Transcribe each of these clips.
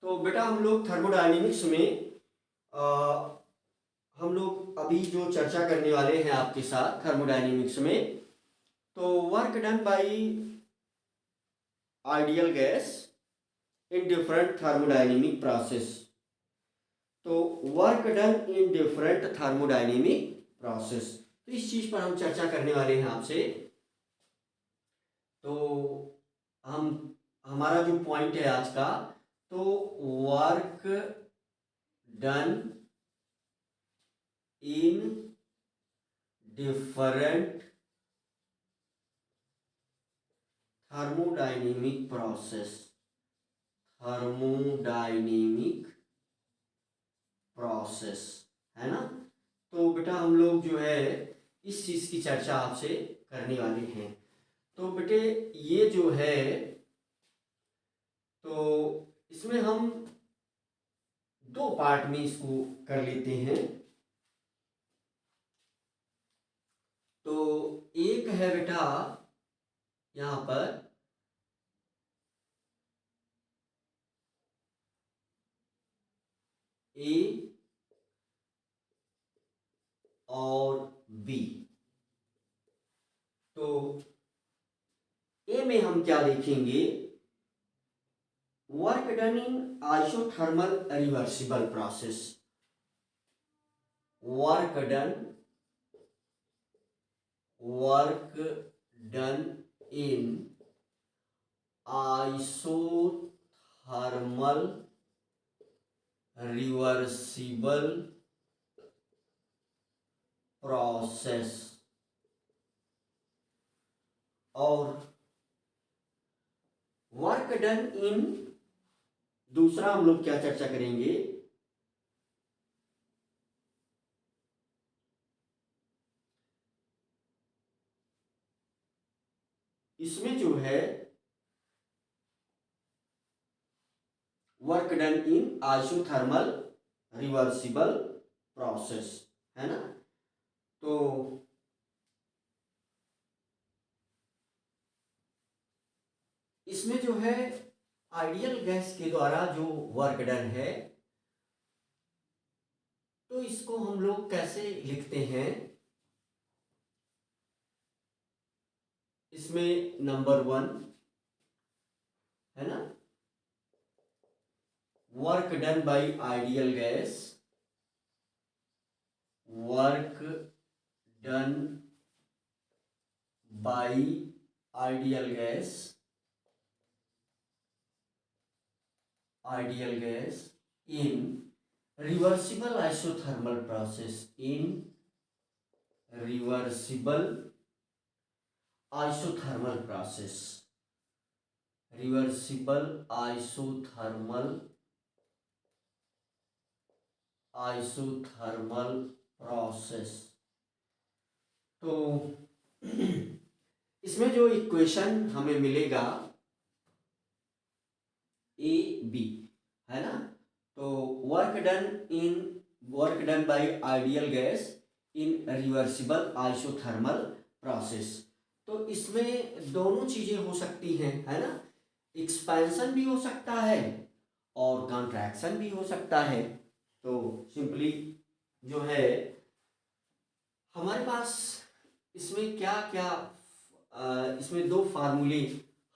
तो बेटा हम लोग थर्मोडायनेमिक्स में हम लोग अभी जो चर्चा करने वाले हैं आपके साथ थर्मोडायनेमिक्स में, तो work done by ideal gas in different thermodynamic process. तो work done in different thermodynamic process, तो इस चीज पर हम चर्चा करने वाले हैं आपसे। तो हम हमारा जो पॉइंट है आज का, तो work done in different thermodynamic process, thermodynamic process, है ना। तो बेटा हम लोग जो है इस चीज की चर्चा आपसे करने वाले हैं। तो बेटे ये जो है, तो इसमें हम दो पार्ट में इसको कर लेते हैं। तो एक है बेटा यहां पर ए और बी। तो ए में हम क्या देखेंगे, work done in isothermal reversible process. Work done in isothermal reversible process. और वर्क डन इन दूसरा हम लोग क्या चर्चा करेंगे, इसमें जो है work done in isothermal reversible process, है ना। तो इसमें जो है आइडियल गैस के द्वारा जो वर्क डन है, तो इसको हम लोग कैसे लिखते हैं। इसमें नंबर 1 है ना, work done by ideal gas, work done by ideal gas, in reversible isothermal process, in reversible isothermal process, reversible isothermal process. तो इसमें जो इक्वेशन हमें मिलेगा ए बी, है ना। तो work done by ideal gas in reversible isothermal process. तो इसमें दोनों चीजें हो सकती हैं, है ना। एक्सपेंशन भी हो सकता है और कॉन्ट्रैक्शन भी हो सकता है। तो सिंपली जो है हमारे पास इसमें क्या क्या, इसमें दो फार्मूले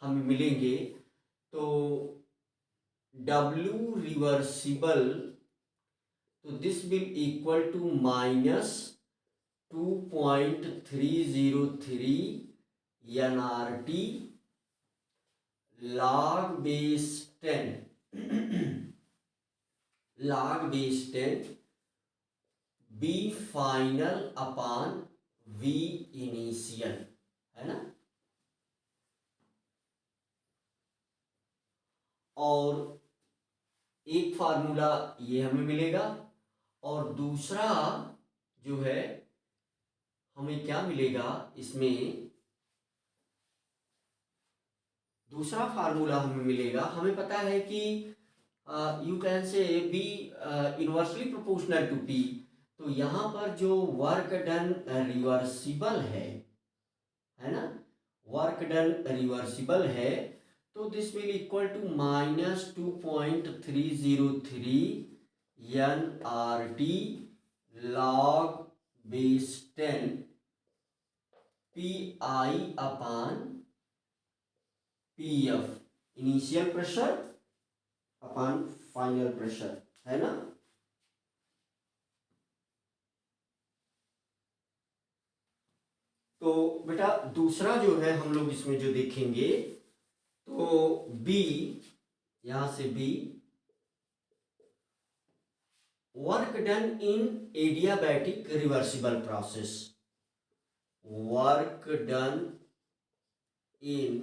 हमें मिलेंगे। तो W रिवर्सिबल, तो this will equal to -2.303 NRT log base 10 B final upon V initial, है ना। और एक फार्मूला ये हमें मिलेगा, और दूसरा जो है हमें क्या मिलेगा, इसमें दूसरा फार्मूला हमें मिलेगा। हमें पता है कि you can say be inversely proportional to T. तो यहां पर जो वर्क डन रिवर्सिबल है ना, वर्क डन रिवर्सिबल है, तो this will equal to -2.303 nRT log base 10 PI upon PF, initial pressure upon final pressure, है ना। तो बेटा दूसरा जो है हम लोग इसमें जो देखेंगे, तो बी, यहां से B, work done in adiabatic reversible process, work done in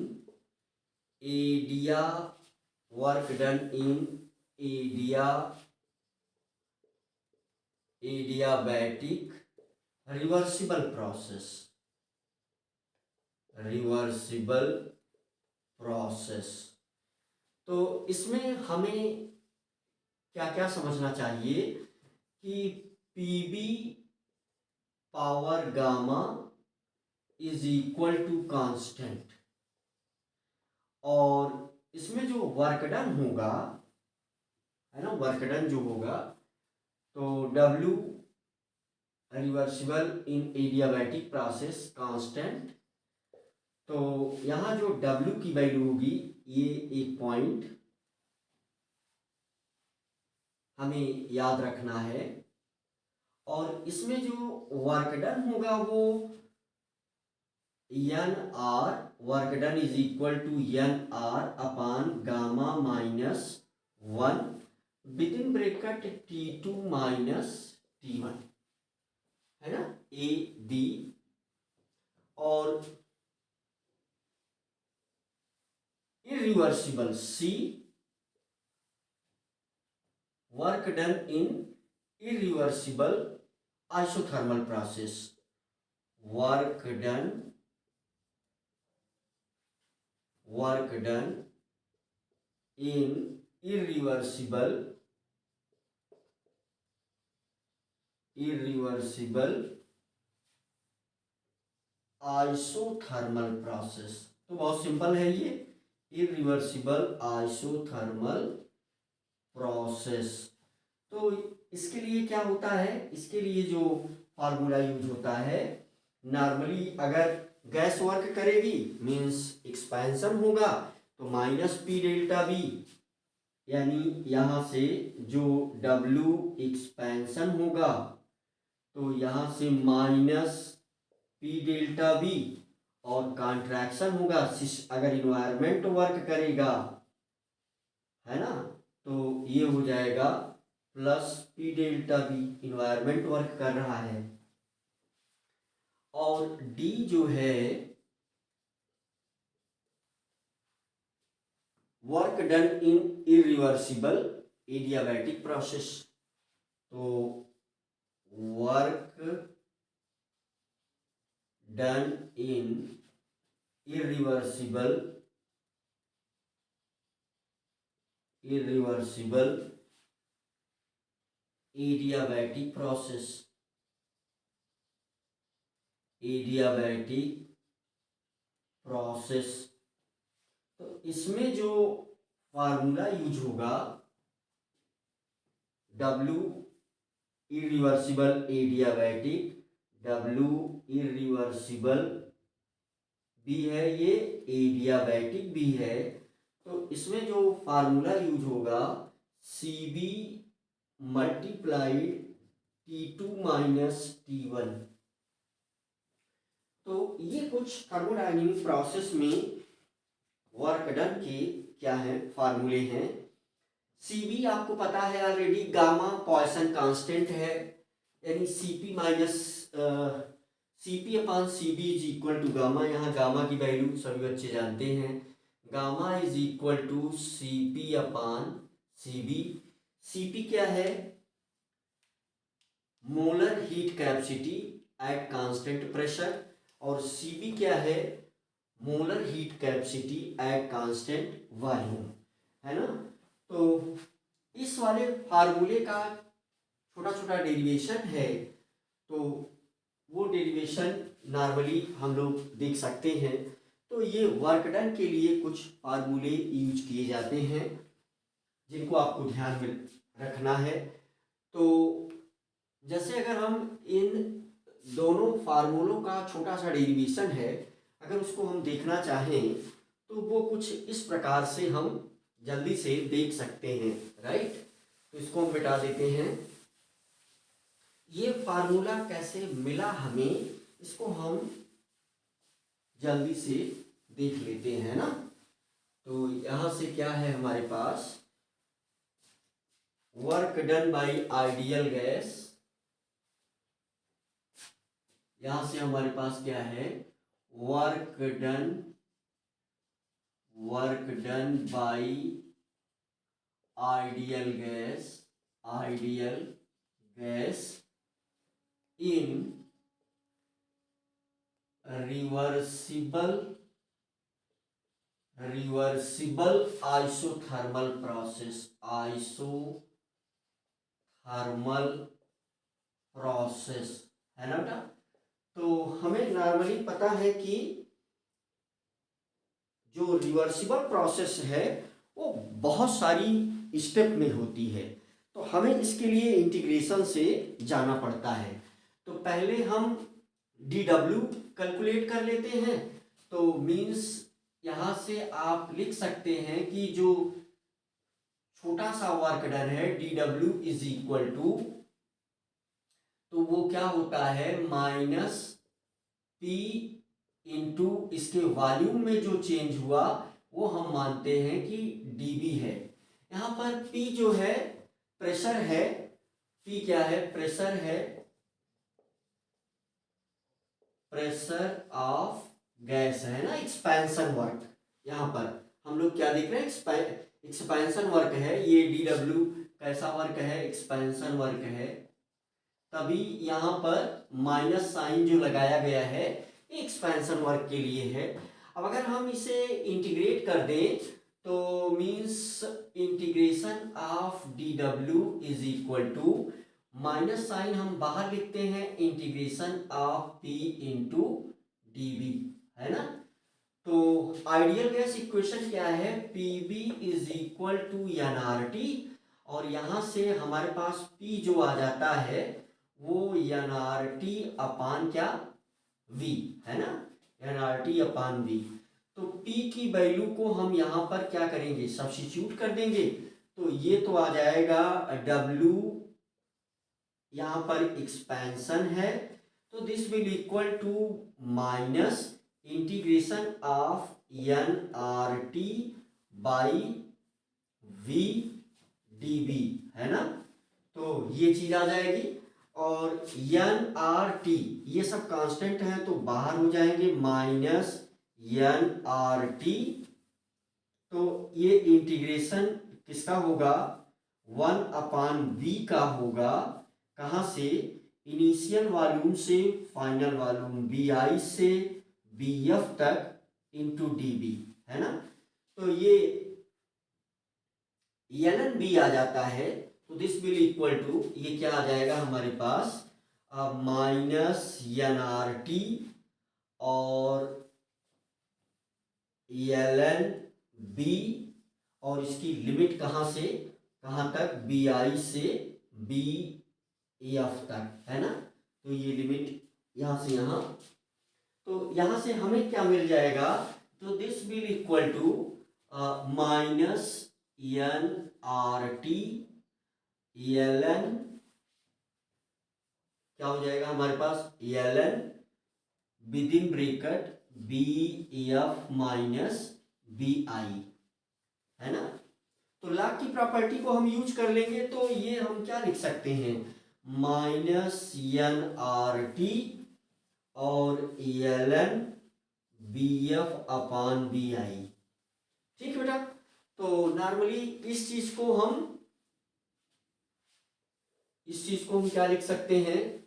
एडिया, work done in adiabatic reversible process, reversible process. तो इसमें हमें क्या क्या समझना चाहिए कि PV power gamma is equal to constant, और इसमें जो वर्क डन होगा, है ना, वर्क डन जो होगा, तो W reversible in adiabatic process constant. तो यहाँ जो W की वैल्यू होगी, ये एक पॉइंट हमें याद रखना है, और इसमें जो वर्क डन होगा वो n R, work done is equal to n R upon gamma -1 with in bracket T2 minus T1, है ना, ए बी। और irreversible c, work done in irreversible isothermal process, work done in irreversible isothermal process. तो बहुत simple है ये, irreversible isothermal process. तो इसके लिए क्या होता है, इसके लिए जो फार्मूला यूज होता है, नॉर्मली अगर गैस वर्क करेगी मींस एक्सपेंशन होगा, तो -P डेल्टा बी, यानी यहां से जो W एक्सपेंशन होगा, तो यहां से -P डेल्टा बी, और कॉन्ट्रैक्शन होगा अगर इन्वायरमेंट वर्क करेगा, है ना, तो ये हो जाएगा +P delta V, environment work कर रहा है। और D जो है work done in irreversible adiabatic process, तो work done in irreversible adiabatic process, तो इसमें जो फार्मूला यूज होगा, W irreversible adiabatic, W irreversible भी है, ये एडियाबैटिक भी है। तो इसमें जो फार्मूला यूज होगा, CB multiplied T2 minus T1। तो ये कुछ थर्मोडायनेमिक प्रोसेस में वर्क डन के क्या है, फार्मूले हैं। CB आपको पता है ऑलरेडी, गामा पॉइसन कांस्टेंट है, यानी CP upon CB is equal to gamma. यहाँ गामा की वैल्यू सभी बच्चे जानते हैं, gamma is equal to CP upon CB। CP क्या है, molar heat capacity at constant pressure, और CB क्या है, molar heat capacity at constant volume, है ना। तो इस वाले फार्मूले का छोटा छोटा डेरिवेशन है, तो वो डेरिवेशन नॉर्मली हम लोग देख सकते हैं। तो ये वर्क डन के लिए कुछ फार्मूले यूज किए जाते हैं जिनको आपको ध्यान में रखना है। तो जैसे अगर हम इन दोनों फार्मूलों का छोटा सा डेरिवेशन है, अगर उसको हम देखना चाहें तो वो कुछ इस प्रकार से हम जल्दी से देख सकते हैं, राइट। तो इसको हम मिटा देते हैं। ये फार्मूला कैसे मिला हमें, इसको हम जल्दी से देख लेते हैं ना। तो यहां से क्या है हमारे पास, work done by ideal gas, यहां से हमारे पास क्या है, work done by ideal gas in reversible isothermal process है ना बेटा। तो हमें नॉर्मली पता है कि जो रिवर्सिबल प्रोसेस है वो बहुत सारी स्टेप में होती है, तो हमें इसके लिए इंटीग्रेशन से जाना पड़ता है। तो पहले हम dw कैलकुलेट कर लेते हैं। तो मीन्स यहां से आप लिख सकते हैं कि जो छोटा सा वर्क डन है dw इज इक्वल टू, तो वो क्या होता है, माइनस p इंटू इसके वॉल्यूम में जो चेंज हुआ वो हम मानते हैं कि dB है। यहाँ पर P जो है प्रेशर है, P क्या है, प्रेशर है, प्रेशर ऑफ गैस है ना, एक्सपेंशन वर्क। यहाँ पर हम लोग क्या देख रहे हैं, एक्सपेंशन वर्क है। ये dW कैसा वर्क है, एक्सपेंशन वर्क है, तभी यहाँ पर माइनस साइन जो लगाया गया है एक्सपेंशन वर्क के लिए है। अब अगर हम इसे इंटीग्रेट कर दें तो means integration of dw is equal to, minus sign हम बाहर लिखते हैं, integration of p into dB है ना। तो आइडियल गैस इक्वेशन क्या है, pb is equal to nRT, और यहां से हमारे पास p जो आ जाता है वो nRT अपान क्या, v है ना, nRT अपान v। तो p की वैल्यू को हम यहाँ पर क्या करेंगे, सब्स्टिट्यूट कर देंगे। तो ये तो आ जाएगा w, यहाँ पर एक्सपेंशन है, तो this will equal to minus integration of nRT by v dB है ना। तो ये चीज आ जाएगी, और nRT ये सब कांस्टेंट हैं तो बाहर हो जाएंगे, माइनस nRT। तो ये इंटीग्रेशन किसका होगा, 1/v का होगा, कहाँ से, इनिशियल वॉल्यूम से फाइनल वॉल्यूम Bi से Bf तक इंटू dB है ना। तो ये ln आ जाता है, तो दिस विल इक्वल टू, ये क्या आ जाएगा हमारे पास, माइनस nRT और ln और इसकी लिमिट कहाँ से कहाँ तक, Bi से Bf तक है ना। तो ये लिमिट यहाँ से यहाँ, तो यहाँ से हमें क्या मिल जाएगा, तो this will equal to minus nRT ln, क्या हो जाएगा हमारे पास, ln with in bracket Bf minus Bi है ना। तो लॉग की प्रॉपर्टी को हम यूज कर लेंगे, तो ये हम क्या लिख सकते हैं, माइनस nRT और ln Bf अपान Bi। ठीक है बेटा। तो नॉर्मली इस चीज को हम क्या लिख सकते हैं,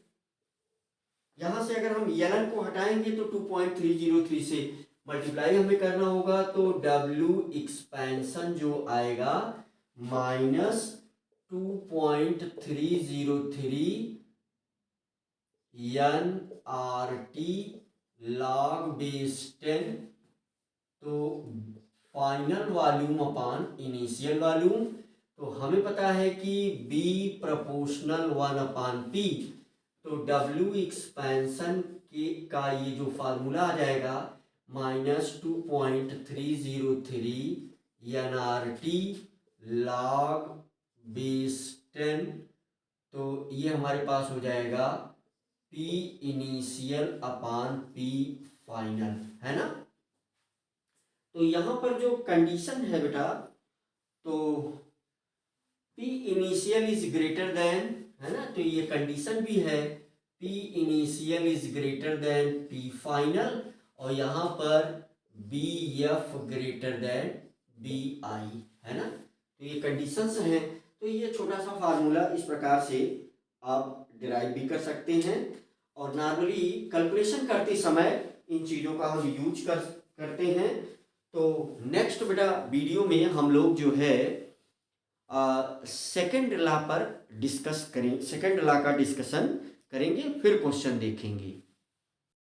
यहां से अगर हम ln को हटाएंगे तो 2.303 से मल्टीप्लाई हमें करना होगा, तो W एक्सपेंशन जो आएगा माइनस 2.303 nRT log बेस 10 तो फाइनल वॉल्यूम अपान इनिशियल वॉल्यूम, तो हमें पता है कि B प्रोपोर्शनल 1/P, तो W एक्सपेंशन के का ये जो फार्मूला आ जाएगा -2.303 NRT log बेस 10, तो ये हमारे पास हो जाएगा P इनिशियल अपान P फाइनल, है ना। तो यहाँ पर जो कंडीशन है बेटा, तो P initial is greater than, है ना, तो ये कंडीशन भी है P initial is greater than P final, और यहाँ पर BF ग्रेटर देन BI, है ना। तो ये कंडीशंस हैं। तो ये छोटा सा फार्मूला इस प्रकार से आप डिराइव भी कर सकते हैं, और नॉर्मली कैलकुलेशन करते समय इन चीज़ों का हम यूज करते हैं। तो नेक्स्ट बेटा वीडियो में हम लोग जो है सेकंड लॉ पर डिस्कस करें, सेकंड लॉ का डिस्कशन करेंगे, फिर क्वेश्चन देखेंगे।